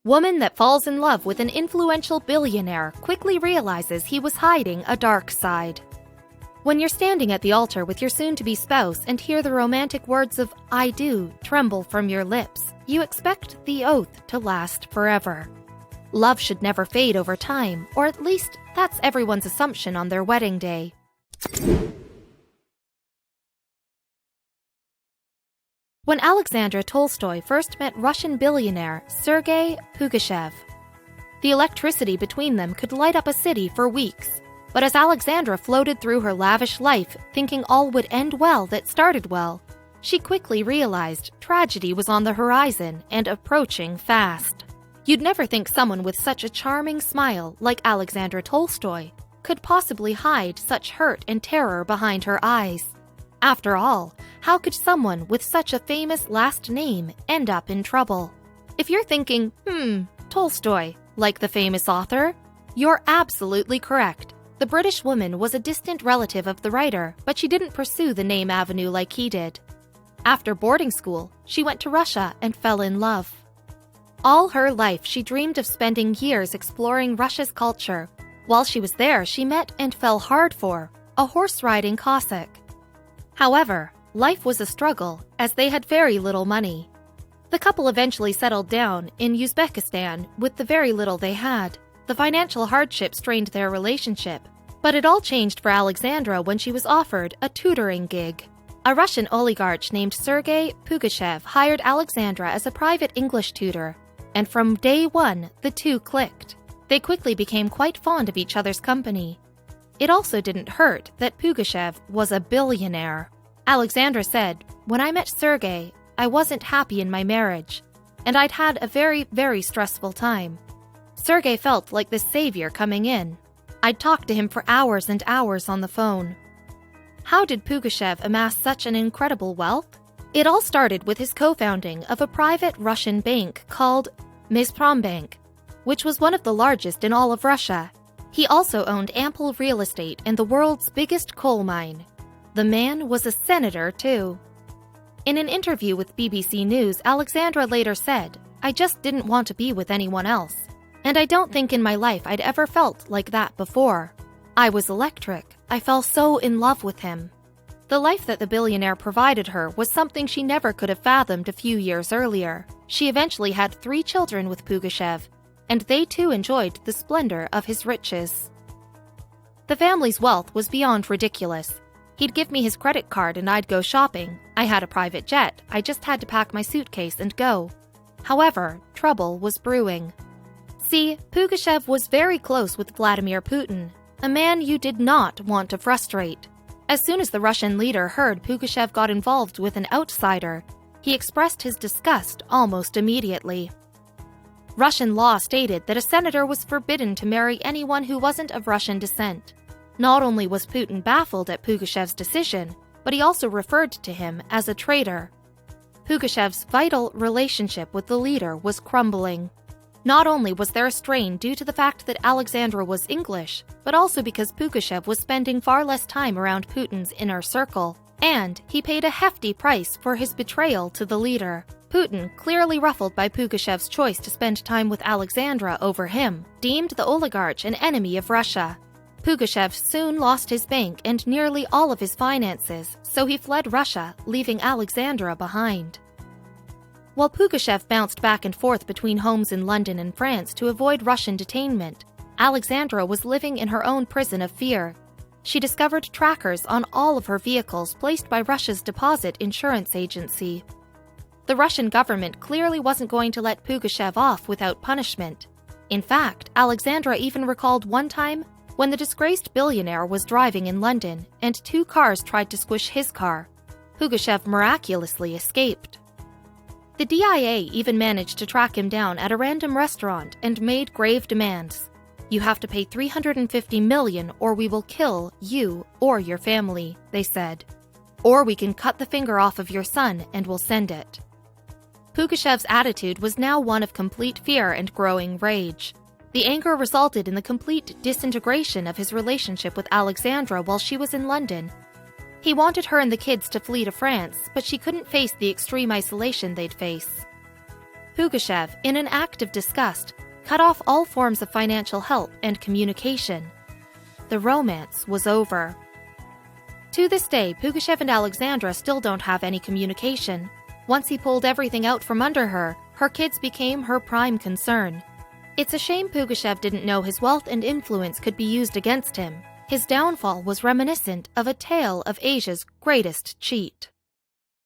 Woman that falls in love with an influential billionaire quickly realizes he was hiding a dark side. When you're standing at the altar with your soon-to-be spouse and hear the romantic words of "I do" tremble from your lips, you expect the oath to last forever. Love should never fade over time, or at least that's everyone's assumption on their wedding day. When Alexandra Tolstoy first met Russian billionaire Sergei Pugachev, the electricity between them could light up a city for weeks. But as Alexandra floated through her lavish life, thinking all would end well that started well, she quickly realized tragedy was on the horizon and approaching fast. You'd never think someone with such a charming smile like Alexandra Tolstoy could possibly hide such hurt and terror behind her eyes. After all, how could someone with such a famous last name end up in trouble? If you're thinking, Tolstoy, like the famous author, you're absolutely correct. The British woman was a distant relative of the writer, but she didn't pursue the name avenue like he did. After boarding school, she went to Russia and fell in love. All her life, she dreamed of spending years exploring Russia's culture. While she was there, she met and fell hard for a horse-riding Cossack. However, life was a struggle, as they had very little money. The couple eventually settled down in Uzbekistan with the very little they had. The financial hardship strained their relationship, but it all changed for Alexandra when she was offered a tutoring gig. A Russian oligarch named Sergei Pugachev hired Alexandra as a private English tutor, and from day one, the two clicked. They quickly became quite fond of each other's company. It also didn't hurt that Pugachev was a billionaire. Alexandra said, "When I met Sergei, I wasn't happy in my marriage, and I'd had a very, very stressful time. Sergei felt like the savior coming in. I'd talk to him for hours and hours on the phone." How did Pugachev amass such an incredible wealth? It all started with his co-founding of a private Russian bank called Mizprombank, which was one of the largest in all of Russia. He also owned ample real estate and the world's biggest coal mine. The man was a senator, too. In an interview with BBC News, Alexandra later said, "I just didn't want to be with anyone else. And I don't think in my life I'd ever felt like that before. I was electric. I fell so in love with him." The life that the billionaire provided her was something she never could have fathomed a few years earlier. She eventually had 3 children with Pugachev, and they too enjoyed the splendor of his riches. The family's wealth was beyond ridiculous. He'd give me his credit card and I'd go shopping. I had a private jet. I just had to pack my suitcase and go. However, trouble was brewing. See, Pugachev was very close with Vladimir Putin, a man you did not want to frustrate. As soon as the Russian leader heard Pugachev got involved with an outsider, he expressed his disgust almost immediately. Russian law stated that a senator was forbidden to marry anyone who wasn't of Russian descent. Not only was Putin baffled at Pugachev's decision, but he also referred to him as a traitor. Pugachev's vital relationship with the leader was crumbling. Not only was there a strain due to the fact that Alexandra was English, but also because Pugachev was spending far less time around Putin's inner circle, and he paid a hefty price for his betrayal to the leader. Putin, clearly ruffled by Pugachev's choice to spend time with Alexandra over him, deemed the oligarch an enemy of Russia. Pugachev soon lost his bank and nearly all of his finances, so he fled Russia, leaving Alexandra behind. While Pugachev bounced back and forth between homes in London and France to avoid Russian detainment, Alexandra was living in her own prison of fear. She discovered trackers on all of her vehicles placed by Russia's deposit insurance agency. The Russian government clearly wasn't going to let Pugachev off without punishment. In fact, Alexandra even recalled one time when the disgraced billionaire was driving in London and 2 cars tried to squish his car. Pugachev miraculously escaped. The DIA even managed to track him down at a random restaurant and made grave demands. "You have to pay $350 million or we will kill you or your family," they said. "Or we can cut the finger off of your son and we'll send it." Pugachev's attitude was now one of complete fear and growing rage. The anger resulted in the complete disintegration of his relationship with Alexandra while she was in London. He wanted her and the kids to flee to France, but she couldn't face the extreme isolation they'd face. Pugachev, in an act of disgust, cut off all forms of financial help and communication. The romance was over. To this day, Pugachev and Alexandra still don't have any communication. Once he pulled everything out from under her, her kids became her prime concern. It's a shame Pugachev didn't know his wealth and influence could be used against him. His downfall was reminiscent of a tale of Asia's greatest cheat.